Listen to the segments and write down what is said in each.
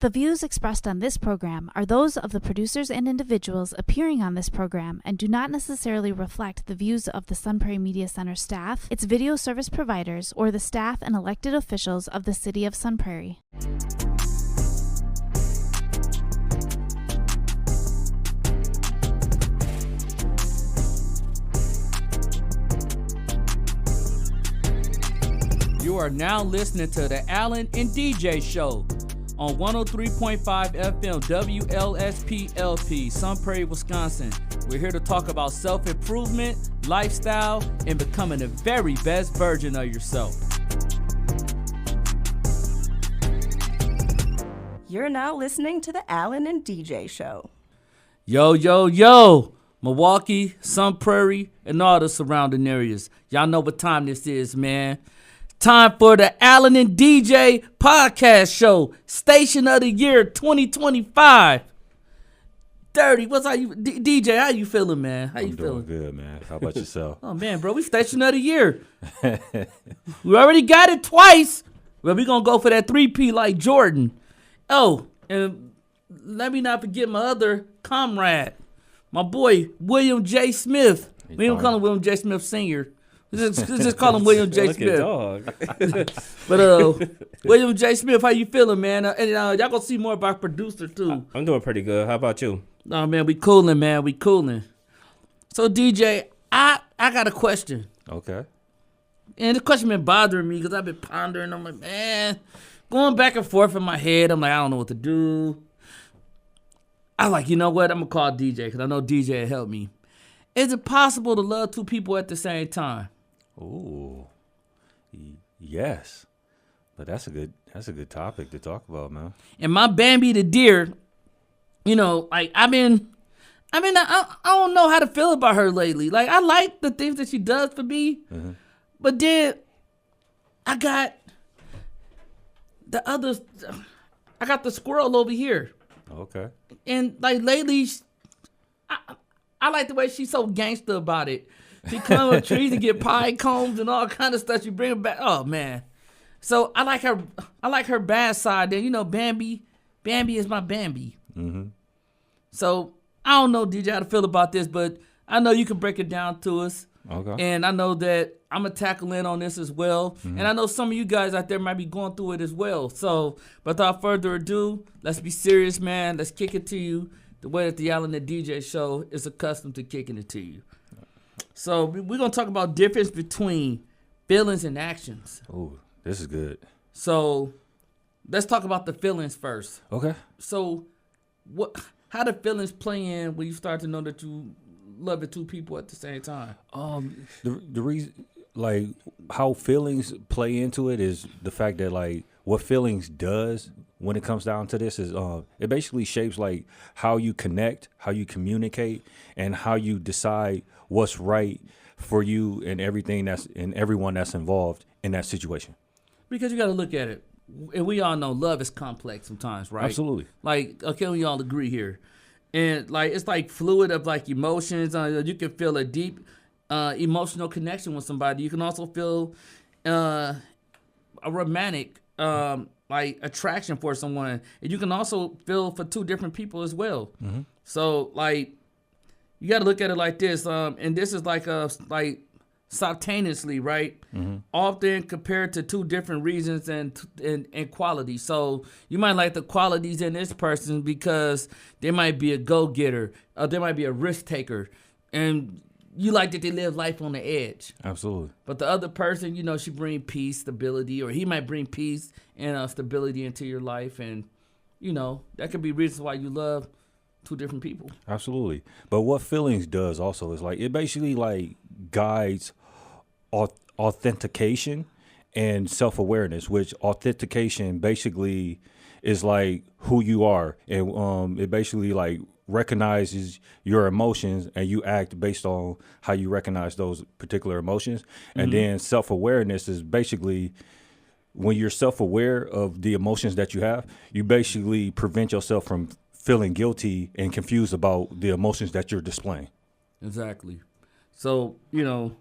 The views expressed on this program are those of the producers and individuals appearing on this program and do not necessarily reflect the views of the Sun Prairie Media Center staff, its video service providers, or the staff and elected officials of the City of Sun Prairie. You are now listening to the Allen and DJ Show on 103.5 FM WLSP-LP, Sun Prairie, Wisconsin. We're here to talk about self-improvement, lifestyle, and becoming the very best version of yourself. You're now listening to the Allen and DJ Show. Yo, yo, yo, Milwaukee, Sun Prairie, and all the surrounding areas. Y'all know what time this is, man. Time for the Allen and DJ podcast show, Station of the Year 2025. Dirty, what's how you, DJ? How you feeling, man? How you feeling? Doing good, man. How about yourself? Oh man, bro, we Station of the Year. We already got it twice, but we gonna go for that 3P like Jordan. Oh, and let me not forget my other comrade, my boy William J. Smith. We don't call him William J. Smith Sr. Just call him William J. Smith. But William J. Smith, how you feeling, man? And y'all gonna see more about producer too. I'm doing pretty good. How about you? Oh man, we cooling, man. We cooling. So DJ, I got a question. Okay. And the question been bothering me because I've been pondering. I'm like, man, going back and forth in my head. I'm like, I don't know what to do. I like, you know what? I'm gonna call DJ because I know DJ will help me. Is it possible to love two people at the same time? Ooh, yes, but that's a good topic to talk about, man. And my Bambi the deer, you know, like I don't know how to feel about her lately. Like I like the things that she does for me, but then I got the squirrel over here. Okay. And like lately, I like the way she's so gangster about it. She climbs up trees and get pine cones and all kind of stuff. She bring it back. Oh man. So I like her bad side. Then you know, Bambi is my Bambi. Mm-hmm. So I don't know, DJ, how to feel about this, but I know you can break it down to us. Okay. And I know that I'm gonna tackle in on this as well. Mm-hmm. And I know some of you guys out there might be going through it as well. So without further ado, let's be serious, man. Let's kick it to you the way that the Allen and DJ Show is accustomed to kicking it to you. So we're going to talk about difference between feelings and actions. Oh, this is good. So let's talk about the feelings first. Okay. So how do feelings play in when you start to know that you love the two people at the same time? The reason, like, how feelings play into it is the fact that, like, what feelings does when it comes down to this is it basically shapes, like, how you connect, how you communicate, and how you decide what's right for you and everyone that's involved in that situation. Because you got to look at it. And we all know love is complex sometimes, right? Absolutely. Like, okay, we all agree here. And, like, it's like fluid of, like, emotions. You can feel a deep emotional connection with somebody. You can also feel a romantic like attraction for someone, and you can also feel for two different people as well. Mm-hmm. So like you got to look at it like this, and this is like simultaneously, right? Mm-hmm. Often compared to two different reasons and qualities. So you might like the qualities in this person because they might be a go-getter, or they might be a risk taker, and you like that they live life on the edge. Absolutely. But the other person, you know, she bring peace, stability, or he might bring peace and stability into your life. And, you know, that could be reasons why you love two different people. Absolutely. But what feelings does also is, like, it basically, like, guides authentication and self-awareness, which authentication basically is, like, who you are. And it basically, like, recognizes your emotions, and you act based on how you recognize those particular emotions. And then self-awareness is basically when you're self-aware of the emotions that you have, you basically prevent yourself from feeling guilty and confused about the emotions that you're displaying. Exactly. So, you know,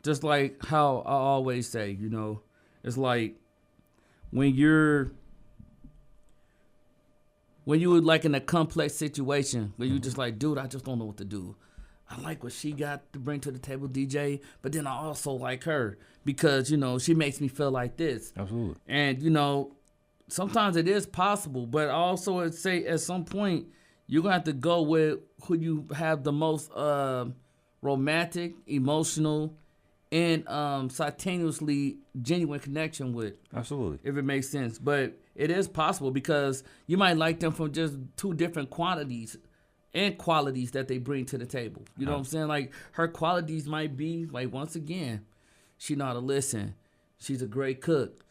just like how I always say, you know, it's like when you're when you were like in a complex situation where you just like, dude, I just don't know what to do. I like what she got to bring to the table, DJ, but then I also like her because, you know, she makes me feel like this. Absolutely. And, you know, sometimes it is possible, but also I'd say at some point you're going to have to go with who you have the most romantic, emotional, and simultaneously genuine connection with. Absolutely. If it makes sense. But it is possible because you might like them from just two different quantities and qualities that they bring to the table. You know what I'm saying? Like, her qualities might be, like, once again, she know how to listen. She's a great cook.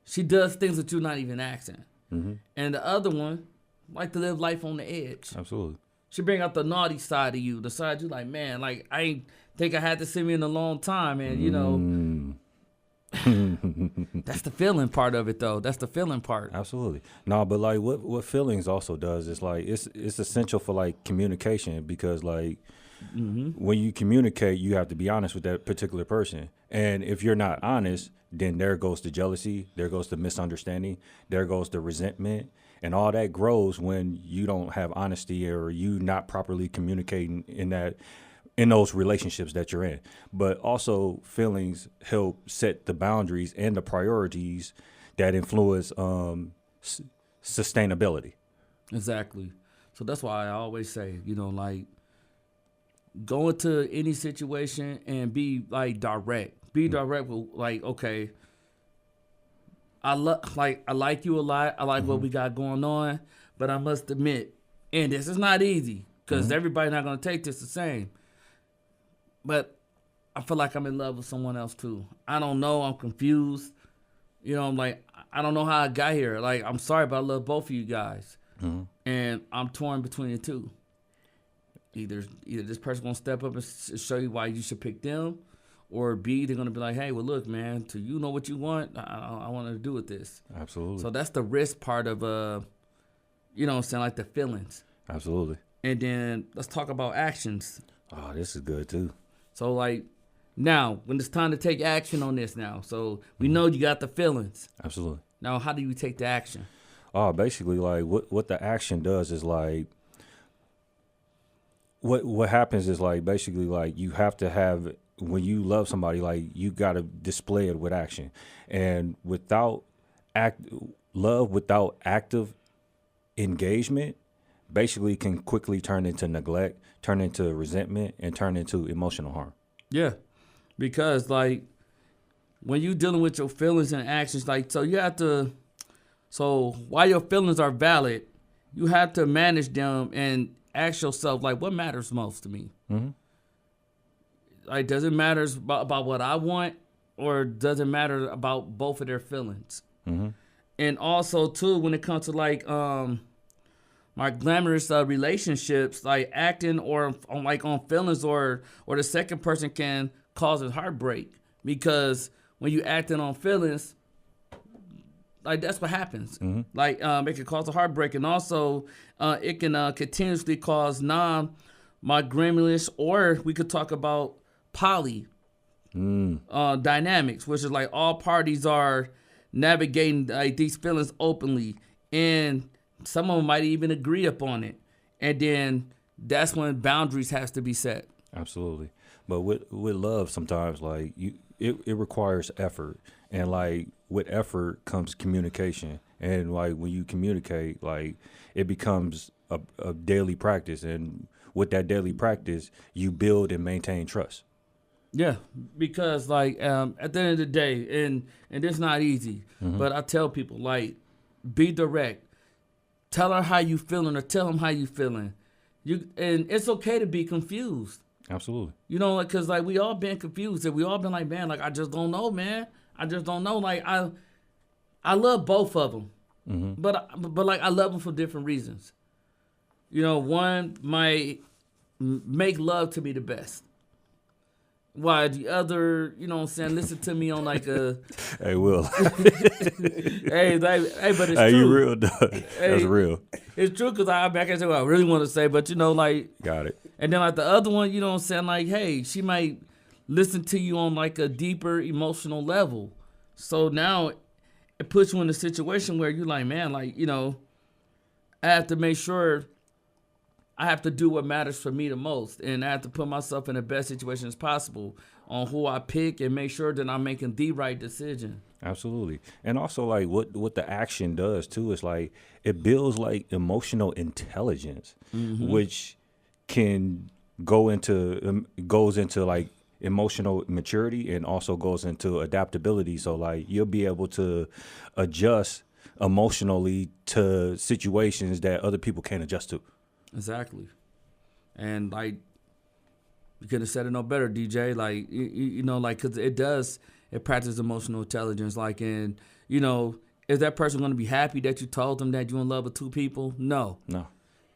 She does things that you're not even asking. Mm-hmm. And the other one, like to live life on the edge. Absolutely. She bring out the naughty side of you, the side you like, man, like, I ain't think I had to see me in a long time. And, you know, that's the feeling part of it, though. That's the feeling part. Absolutely. No, but like what feelings also does is like it's essential for like communication because like when you communicate, you have to be honest with that particular person. And if you're not honest, then there goes the jealousy, there goes the misunderstanding, there goes the resentment, and all that grows when you don't have honesty or you not properly communicating in those relationships that you're in. But also feelings help set the boundaries and the priorities that influence sustainability. Exactly. So that's why I always say, you know, like, go into any situation and be like direct. Be direct with like, okay, I like you a lot. I like what we got going on, but I must admit, and this is not easy because everybody's not gonna take this the same. But I feel like I'm in love with someone else too. I don't know. I'm confused. You know, I'm like, I don't know how I got here. Like, I'm sorry, but I love both of you guys. And I'm torn between the two. Either this person gonna step up and show you why you should pick them, or B, they're gonna be like, hey, well, look, man, till you know what you want, I want to do with this. Absolutely. So that's the risk part of, you know what I'm saying, like the feelings. Absolutely. And then let's talk about actions. Oh, this is good too. So, like, now, when it's time to take action on this now, so we know you got the feelings. Absolutely. Now, how do you take the action? Oh, basically, like, what the action does is, like, what happens is, like, basically, like, you have to have, when you love somebody, like, you got to display it with action. And love without active engagement basically can quickly turn into neglect, turn into resentment, and turn into emotional harm. Yeah, because, like, when you're dealing with your feelings and actions, like, so you have to, so while your feelings are valid, you have to manage them and ask yourself, like, what matters most to me? Like, does it matter about what I want, or does it matter about both of their feelings? And also, too, when it comes to, like, my glamorous relationships, like acting or on feelings, or the second person can cause a heartbreak, because when you acting on feelings, like, that's what happens. Like, it can cause a heartbreak, and also it can continuously cause non-monogamous, or we could talk about poly dynamics, which is like all parties are navigating like these feelings openly, and some of them might even agree upon it. And then that's when boundaries has to be set. Absolutely. But with love, sometimes, like, it requires effort. And, like, with effort comes communication. And, like, when you communicate, like, it becomes a daily practice. And with that daily practice, you build and maintain trust. Yeah, because, like, at the end of the day, and it's not easy, but I tell people, like, be direct. Tell her how you feeling, or tell him how you feeling. And it's okay to be confused. Absolutely. You know, because, like, we all been confused, and we all been like, man, like, I just don't know, man. I just don't know. Like, I love both of them, but like, I love them for different reasons. You know, one might make love to me the best, while the other, you know what I'm saying, listen to me on like a... Hey, Will. hey, but it's true. You real, dog. That's real. It's true, because I can say what I really want to say, but, you know, like... Got it. And then, like, the other one, you know what I'm saying, like, hey, she might listen to you on, like, a deeper emotional level. So now it puts you in a situation where you're like, man, like, you know, I have to make sure I have to do what matters for me the most, and I have to put myself in the best situation as possible on who I pick and make sure that I'm making the right decision. Absolutely. And also, like, what the action does too is like it builds like emotional intelligence, which can goes into like emotional maturity and also goes into adaptability. So like you'll be able to adjust emotionally to situations that other people can't adjust to. Exactly. And like, you could have said it no better, DJ. Like, you know, like, because it practices emotional intelligence. Like, and, you know, is that person going to be happy that you told them that you're in love with two people? No.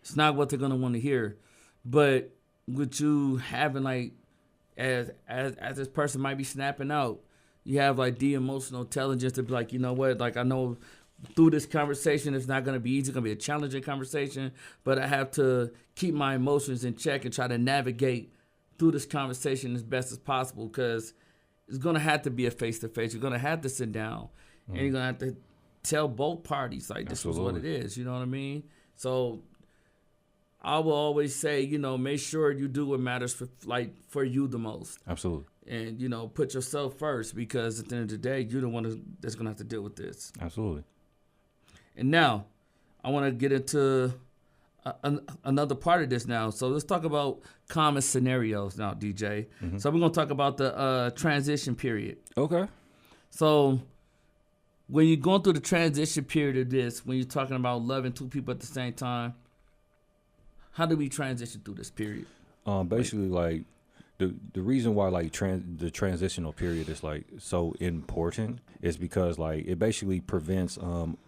It's not what they're going to want to hear. But with you having, like, as this person might be snapping out, you have, like, the emotional intelligence to be like, you know what, like, I know through this conversation, it's not going to be easy. It's going to be a challenging conversation, but I have to keep my emotions in check and try to navigate through this conversation as best as possible, because it's going to have to be a face-to-face. You're going to have to sit down, and you're going to have to tell both parties, like, this is what it is. You know what I mean? So I will always say, you know, make sure you do what matters for you the most. Absolutely. And, you know, put yourself first, because at the end of the day, you're the one that's going to have to deal with this. Absolutely. And now I want to get into another part of this now. So let's talk about common scenarios now, DJ. So we're going to talk about the transition period. Okay. So when you're going through the transition period of this, when you're talking about loving two people at the same time, how do we transition through this period? Basically, like the reason why like the transitional period is like so important is because like it basically prevents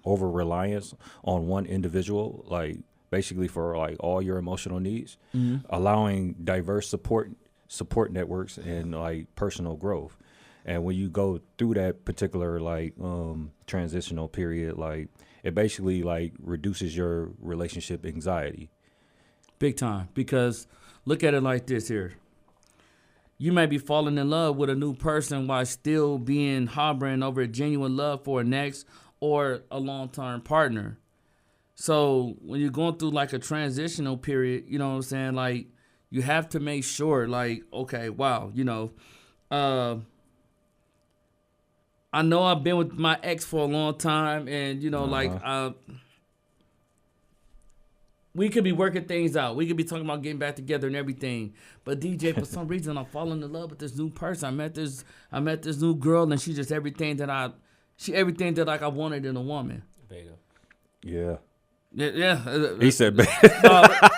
over reliance on one individual, like basically for like all your emotional needs, allowing diverse support networks and like personal growth. And when you go through that particular like transitional period, like it basically like reduces your relationship anxiety. Big time. Because look at it like this here. You may be falling in love with a new person while still being harboring over a genuine love for a next or a long-term partner. So when you're going through like a transitional period, you know what I'm saying? Like you have to make sure like, okay, wow, you know, I know I've been with my ex for a long time, and you know, like we could be working things out. We could be talking about getting back together and everything. But DJ, for some reason, I'm falling in love with this new person. I met this new girl, and she's just everything that I like I wanted in a woman. Beta. Yeah. Yeah. He said beta.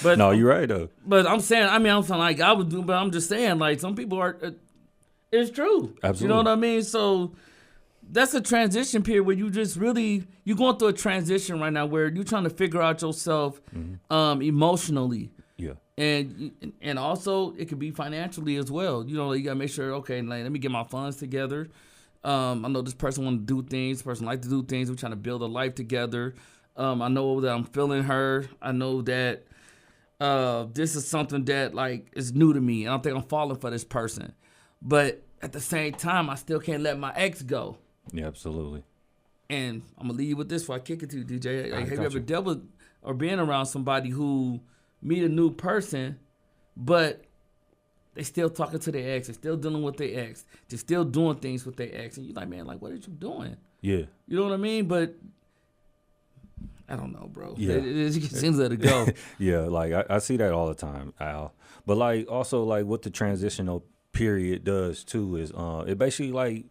But No, you're right though. But I'm saying, I mean, I'm saying like I would do, but I'm just saying like some people are. It's true. Absolutely. You know what I mean? So that's a transition period where you just really, you're going through a transition right now where you're trying to figure out yourself emotionally. Yeah. And also it could be financially as well. You know, you gotta make sure, okay, like, let me get my funds together. I know this person want to do things, this person like to do things. We're trying to build a life together. I know that I'm feeling her. I know that this is something that like is new to me. I don't think I'm falling for this person. But at the same time, I still can't let my ex go. Yeah, absolutely. And I'm going to leave you with this before I kick it to you, DJ. Like, have you ever you. dealt with or been around somebody who meet a new person, but they still talking to their ex, they're still dealing with their ex, they're still doing things with their ex, and you're like, man, like, what are you doing? Yeah. You know what I mean? But I don't know, bro. Yeah. You can let it go. Yeah, like I see that all the time, Al. But like also like what the transitional period does too is it basically like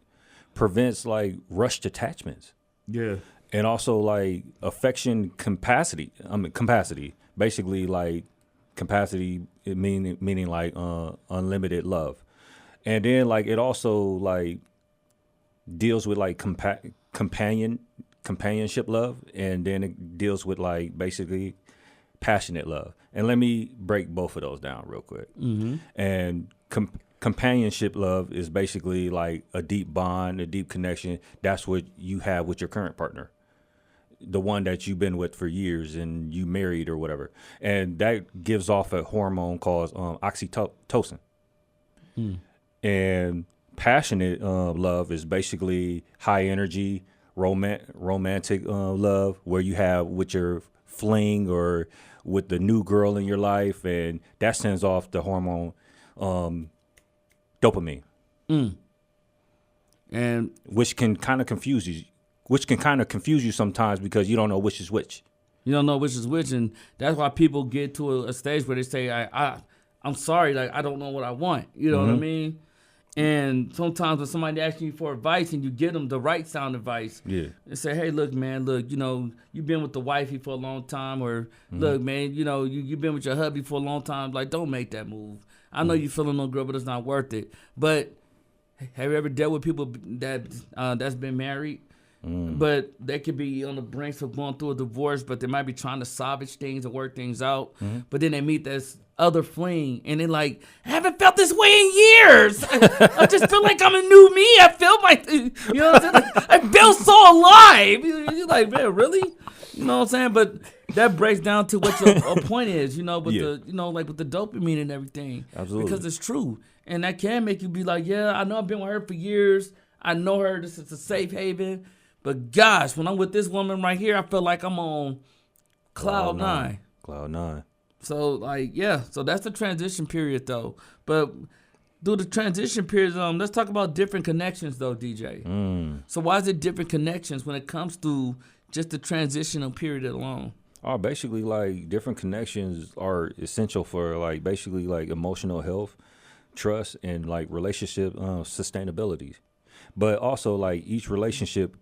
prevents like rushed attachments. Yeah. And also like affection capacity. Basically like capacity meaning like unlimited love. And then like it also like deals with like companionship love, and then it deals with like basically passionate love. And let me break both of those down real quick. And companionship love is basically like a deep bond, a deep connection. That's what you have with your current partner, the one that you've been with for years and you married or whatever. And that gives off a hormone called oxytocin. And passionate love is basically high energy, romantic love, where you have with your fling or with the new girl in your life, and that sends off the hormone dopamine, And which can kind of confuse you sometimes because you don't know which is which. you don't know which is which, and that's why people get to a stage where they say, I'm sorry, like I don't know what I want. You know what I mean? And sometimes when somebody asks you for advice and you give them the right sound advice, Yeah. and say, hey, look, man, look, you know, you've been with the wifey for a long time, or look, man, you know, you've been with your hubby for a long time. Like, don't make that move. I know you feeling no girl, but it's not worth it. But have you ever dealt with people that's been married? But they could be on the brink of going through a divorce, but they might be trying to salvage things and work things out. But then they meet this other fling, and they're like, I haven't felt this way in years. I just feel like I'm a new me. I feel you know what I'm saying? Like, I feel so alive. You're like, man, really? You know what I'm saying? But that breaks down to what your point is, you know, with the, you know, like with the dopamine and everything. Absolutely. Because it's true. And that can make you be like, yeah, I know I've been with her for years. I know her. This is a safe haven. But gosh, when I'm with this woman right here, I feel like I'm on cloud nine. Cloud nine. So like, yeah, so that's the transition period though. But through the transition period, let's talk about different connections though, DJ. So why is it different connections when it comes to just the transitional period alone? Oh, basically, like different connections are essential for like basically like emotional health, trust, and like relationship sustainability. But also like each relationship,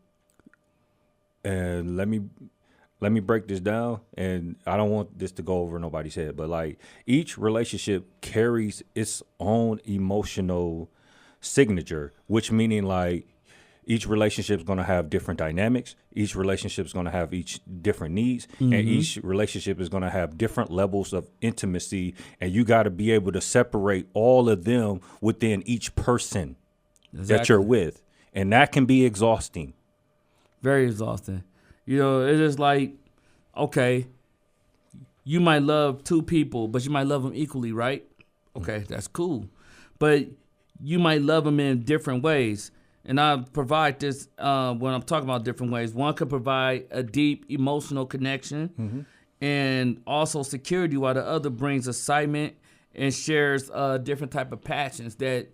and let me break this down, and I don't want this to go over nobody's head, but like each relationship carries its own emotional signature, which meaning like each relationship is going to have different dynamics. Each relationship is going to have each different needs, and each relationship is going to have different levels of intimacy, and you got to be able to separate all of them within each person that you're with, and that can be exhausting. Very exhausting. You know, it's just like, okay, you might love two people, but you might love them equally, right? Okay, that's cool. But you might love them in different ways. And I provide this when I'm talking about different ways. One could provide a deep emotional connection and also security, while the other brings excitement and shares different type of passions that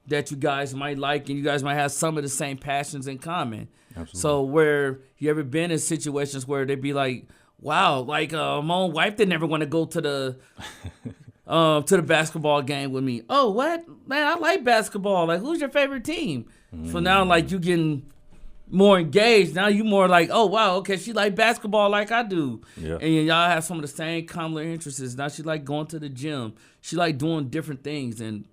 you guys might like, and you guys might have some of the same passions in common. Absolutely. So where you ever been in situations where they'd be like, wow, like my own wife didn't ever want to go to the basketball game with me. Oh, what? Man, I like basketball. Like, who's your favorite team? So now, like, you getting more engaged. Now you more like, oh, wow, okay, she like basketball like I do. Yeah. And y'all have some of the same common interests. Now she like going to the gym. She like doing different things. And,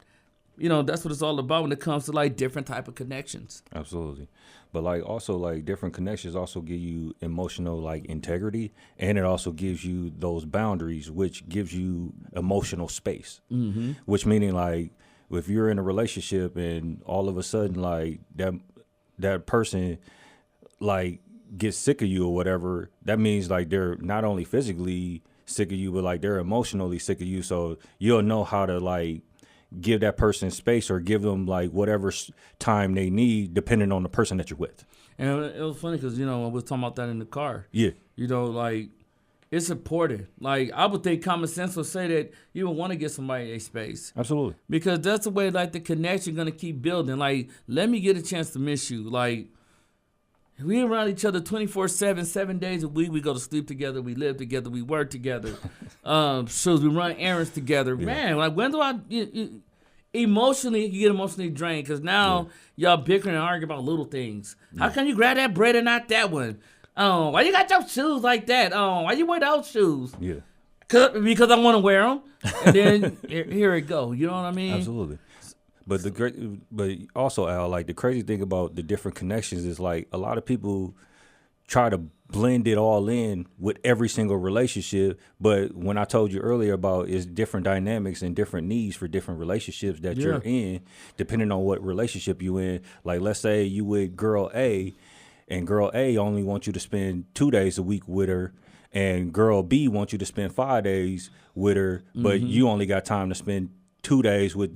you know, that's what it's all about when it comes to, like, different type of connections. Absolutely. But, like, also, like, different connections also give you emotional, like, integrity, and it also gives you those boundaries, which gives you emotional space, which meaning, like, if you're in a relationship and all of a sudden, like, that person, like, gets sick of you or whatever, that means, like, they're not only physically sick of you, but, like, they're emotionally sick of you, so you'll know how to, like, give that person space or give them like whatever time they need depending on the person that you're with. And it was funny because, you know, I was talking about that in the car. Yeah. You know, like, it's important. Like, I would think common sense would say that you would want to give somebody a space. Absolutely. Because that's the way, like, the connection going to keep building. Like, let me get a chance to miss you. Like, we around each other 24/7, 7 days a week. We go to sleep together. We live together. We work together. So we run errands together. Yeah. Man, like, when do emotionally, you get emotionally drained because now y'all bickering and arguing about little things. How can you grab that bread and not that one? Oh, why you got your shoes like that? Oh, why you wear those shoes? Yeah. Because I want to wear them. And then here it go. You know what I mean? Absolutely. But also, Al, like the crazy thing about the different connections is like a lot of people try to blend it all in with every single relationship. But when I told you earlier about is different dynamics and different needs for different relationships that you're in, depending on what relationship you in. Like, let's say you with girl A, and girl A only wants you to spend 2 days a week with her, and girl B wants you to spend 5 days with her, but you only got time to spend 2 days with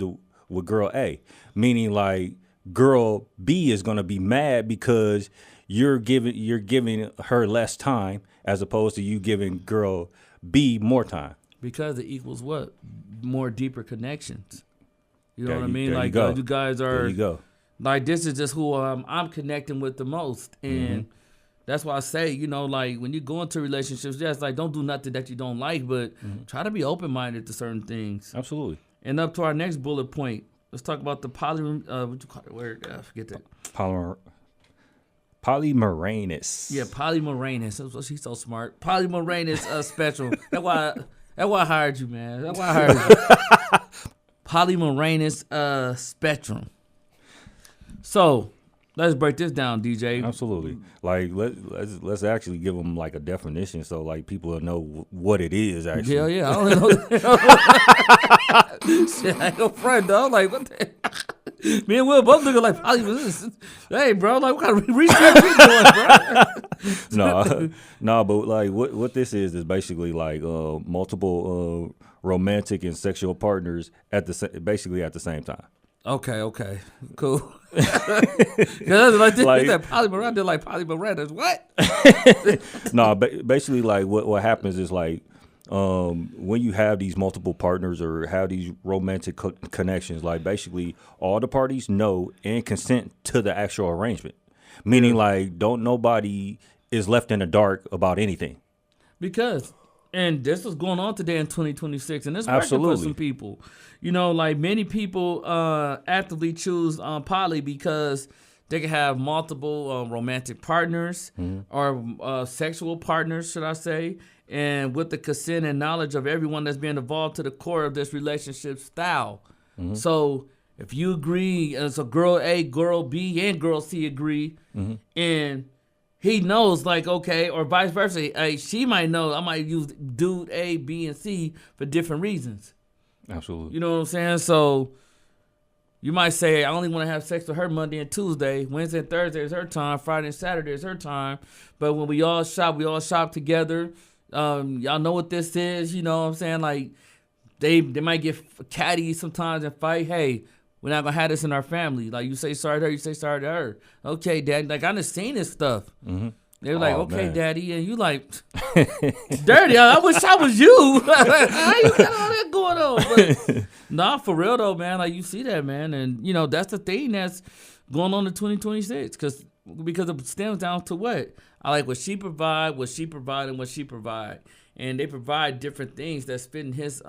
girl A. Meaning, like, girl B is gonna be mad because you're giving her less time as opposed to you giving girl B more time. Because it equals what? More deeper connections. You know There what I you- mean? there you Like go. you guys There are you go. like, this is just who I'm connecting with the most. And that's why I say, you know, like when you go into relationships, yes, like don't do nothing that you don't like, but try to be open-minded to certain things. Absolutely. And up to our next bullet point, let's talk about the what you call the word? I forget that. Polymoranous. Yeah, polymoranous. She's so smart. Polymoranous spectrum. That's why I hired you, man. That's why I hired you. Polymoranous spectrum. So let's break this down, DJ. Absolutely. Like let's actually give them like a definition so like people will know what it is actually. Hell yeah, I don't know. Shit, I ain't no friend, dog. Like, what the me and Will both looking like polymoranous. Hey, bro, like what kind of research you doing, bro? No, but like what this is basically like multiple romantic and sexual partners basically at the same time. Okay, cool. Cause like this, Like- that polymoranous, they're like polymoranous. What? No, basically like what happens is like when you have these multiple partners or have these romantic connections, like basically all the parties know and consent to the actual arrangement, meaning like don't nobody is left in the dark about anything. Because, and this was going on today in 2026, and it's working Absolutely. for some people. You know, like many people actively choose poly because they can have multiple romantic partners or sexual partners, should I say, and with the consent and knowledge of everyone that's being involved to the core of this relationship style. So if you agree, as a girl A, girl B, and girl C agree, and he knows, like, okay, or vice versa. She might know I might use dude A, B, and C for different reasons. Absolutely. You know what I'm saying? So you might say, I only want to have sex with her Monday and Tuesday. Wednesday and Thursday is her time. Friday and Saturday is her time. But when we all shop together. Y'all know what this is. You know what I'm saying? Like, they might get catty sometimes and fight. Hey, we're not going to have this in our family. Like, you say sorry to her, you say sorry to her. Okay, Dad. Like, I done seen this stuff. They were like, Oh, okay, man. Daddy. And you like, dirty. I wish I was you. How you got all that going on? But, nah, for real, though, man. Like, you see that, man. And, you know, that's the thing that's going on in 2026. Because it stems down to what? I like what she provide, and what she provide. And they provide different things that's fitting his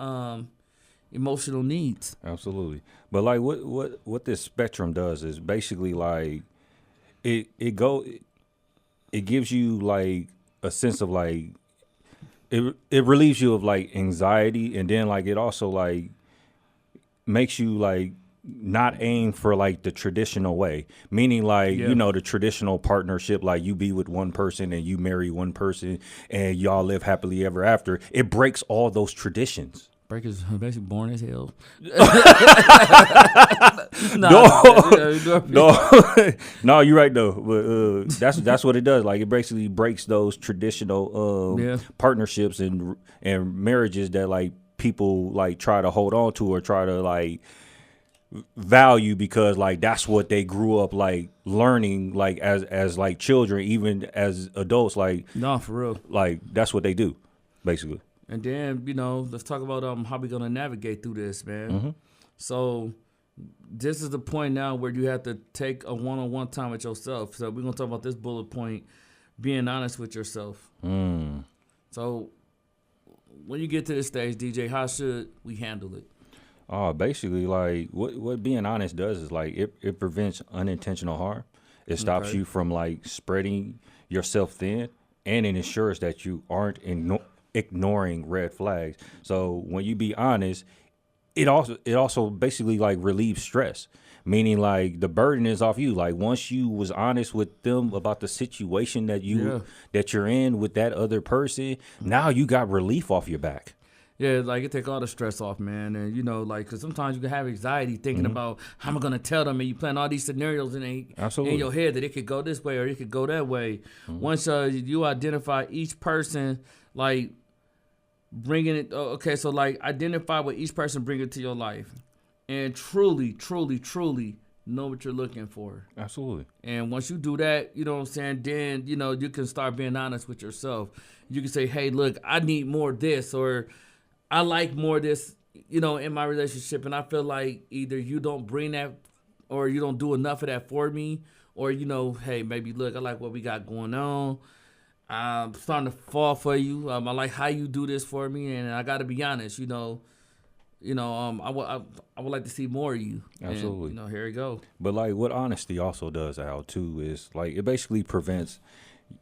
emotional needs. Absolutely. But like what this spectrum does is basically like it gives you like a sense of like it relieves you of like anxiety, and then like it also like makes you like not aim for like the traditional way, meaning like Yeah. you know, the traditional partnership, like you be with one person and you marry one person and y'all live happily ever after. It breaks all those traditions. Break is basically born as hell. No, you're right though. But that's what it does. Like it basically breaks those traditional Yeah. partnerships and marriages that like people like try to hold on to or try to like value, because like that's what they grew up like learning, like as like children, even as adults, like No, for real. that's what they do basically. And then, you know, let's talk about how we gonna navigate through this, man. So this is the point now where you have to take a one-on-one time with yourself. So we're gonna talk about this bullet point, being honest with yourself. So when you get to this stage, DJ, how should we handle it? Basically, like what being honest does is like it prevents unintentional harm. It stops Okay. you from like spreading yourself thin, and it ensures that you aren't ignoring red flags. So when you be honest, it also basically like relieves stress, meaning like the burden is off you. Like once you was honest with them about the situation that you're in with that other person, now you got relief off your back. Yeah, like it take all the stress off, man. And, you know, like, because sometimes you can have anxiety thinking about how am I going to tell them, and you plan all these scenarios in Absolutely. your head that it could go this way or it could go that way. Once you identify each person, like, bringing it, okay, so, like, identify what each person bringing to your life. And truly, truly, truly know what you're looking for. Absolutely. And once you do that, you know what I'm saying, then, you know, you can start being honest with yourself. You can say, hey, look, I need more of this, or I like more of this, you know, in my relationship. And I feel like either you don't bring that or you don't do enough of that for me, or, you know, hey, maybe, look, I like what we got going on. I'm starting to fall for you. I like how you do this for me. And I got to be honest, I would like to see more of you. Absolutely. And, you know, here you go. But like what honesty also does, Al, too, is like it basically prevents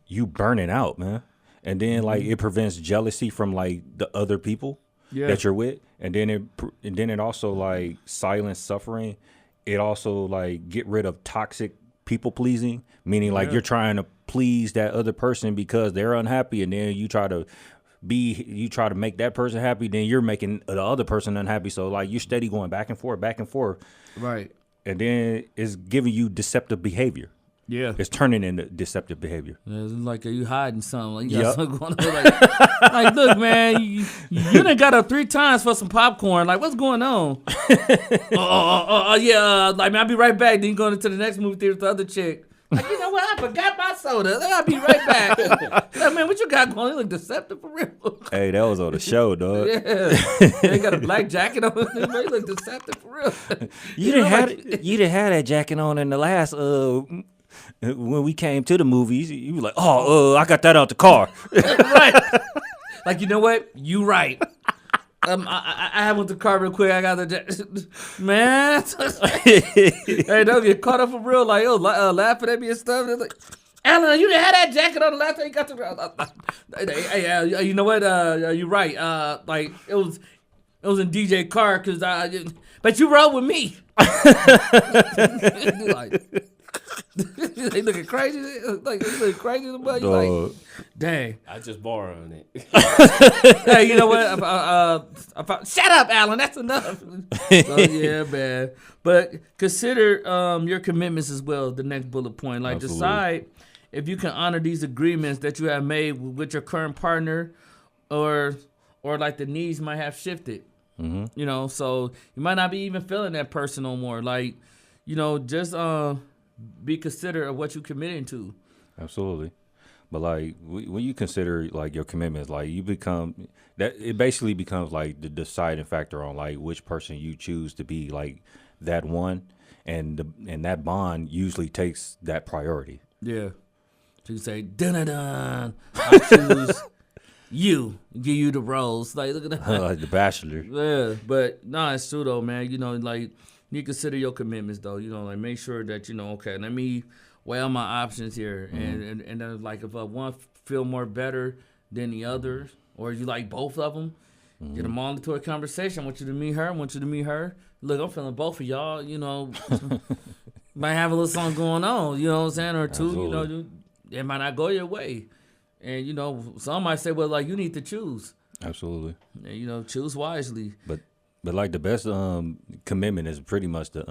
you burning out, man. And then like it prevents jealousy from like the other people that you're with. And then it also like silence suffering. It also like get rid of toxic people pleasing, meaning like you're trying to please that other person because they're unhappy, and then you try to make that person happy, then you're making the other person unhappy. So like you're steady going back and forth. Right. And then it's giving you deceptive behavior. Yeah. It's turning into deceptive behavior. Yeah, it's like, are you hiding something? Like, you got something going on. Like, look, man, you done got up 3 times for some popcorn. Like, what's going on? Yeah, like, man, I'll be right back. Then you going into the next movie theater with the other chick. Like, you know what? I forgot my soda. I'll be right back. Like, man, what you got going on? You look deceptive for real. Hey, that was on the show, dog. Yeah. They got a black jacket on. You look deceptive for real. You didn't have that jacket on in the last when we came to the movies. You were like, I got that out the car. Right. Like, you know what? You right. I went to the car real quick. I got the man. Hey, don't get caught up for real. Like, laughing at me and stuff. They're like, Alan, you didn't have that jacket on the last time you got to. Hey, you know what? You're right. Like it was in DJ car because but you rode with me. Like, they looking crazy. Like they looking crazy. But you like, dang. I just borrowed it. Hey, you know what? Shut up, Alan. That's enough. So, yeah, man. But consider your commitments as well. The next bullet point, like Absolutely. decide if you can honor these agreements that you have made with your current partner, or like the needs might have shifted. Mm-hmm. You know, so you might not be even feeling that person no more. Like, you know, just be considerate of what you're committing to. Absolutely. But like when you consider like your commitments, like you become that, it basically becomes like the deciding factor on like which person you choose to be like that one, and that bond usually takes that priority. Yeah. So you say, dun-dun-dun, I choose you, give you the rose. Like, look at that. Like The Bachelor. Yeah, but no, it's true though, man. You know, like you consider your commitments though. You know, like make sure that, you know, okay, let me weigh all my options here, and then like if one feel more better than the other, or you like both of them, get them all into a conversation. I want you to meet her. I want you to meet her. Look, I'm feeling both of y'all. You know, might have a little something going on. You know what I'm saying, or two. Absolutely. You know, it might not go your way, and you know, some might say, well, like you need to choose. Absolutely. And, you know, choose wisely. But like the best commitment is pretty much the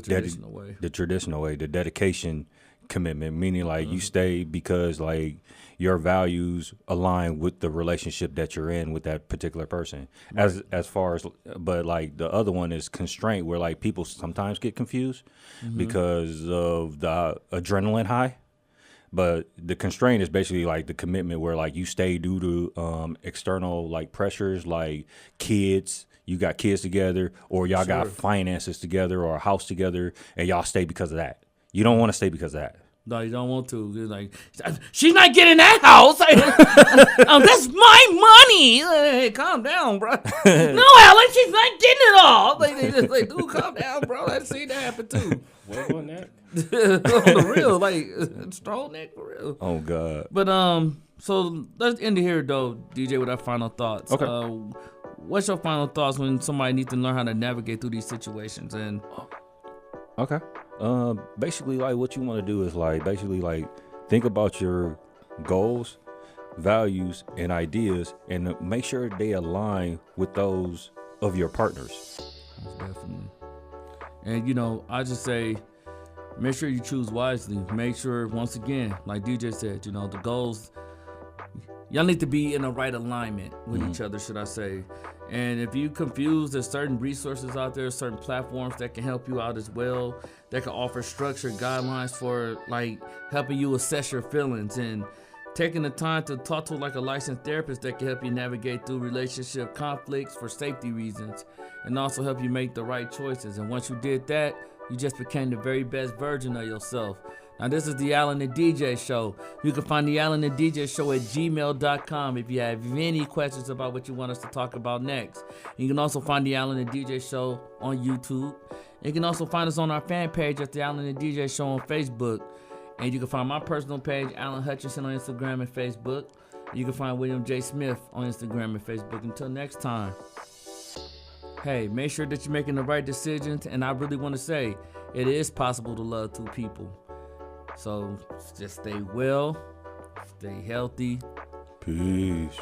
traditional way. The traditional way, the dedication commitment, meaning like you stay because like your values align with the relationship that you're in with that particular person. As far as, but like the other one is constraint, where like people sometimes get confused because of the adrenaline high. But the constraint is basically like the commitment where like you stay due to external like pressures, like kids. You got kids together, or y'all got finances together, or a house together, and y'all stay because of that. You don't want to stay because of that. No, you don't want to. You're like, she's not getting that house. That's my money. Hey, calm down, bro. No, Alan, she's not getting it all. They just like, dude, calm down, bro. I've seen that happen too. What on that? On the real, like strong neck for real. Oh God. But so let's end it here though, DJ, with our final thoughts. Okay. What's your final thoughts when somebody needs to learn how to navigate through these situations? And Okay. Basically, like what you want to do is like basically like think about your goals, values, and ideas, and make sure they align with those of your partners. definitely. And you know, I just say, make sure you choose wisely. Make sure, once again, like DJ said, you know, the goals. Y'all need to be in the right alignment with each other, should I say. And if you're confused, there's certain resources out there, certain platforms that can help you out as well, that can offer structured guidelines for like helping you assess your feelings and taking the time to talk to like a licensed therapist that can help you navigate through relationship conflicts for safety reasons and also help you make the right choices. And once you did that, you just became the very best version of yourself. Now, this is the Alan and DJ Show. You can find the Alan and DJ Show at gmail.com if you have any questions about what you want us to talk about next. You can also find the Alan and DJ Show on YouTube. You can also find us on our fan page at the Alan and DJ Show on Facebook. And you can find my personal page, Alan Hutchinson, on Instagram and Facebook. You can find William J. Smith on Instagram and Facebook. Until next time, hey, make sure that you're making the right decisions. And I really want to say, it is possible to love two people. So just stay well, stay healthy. Peace.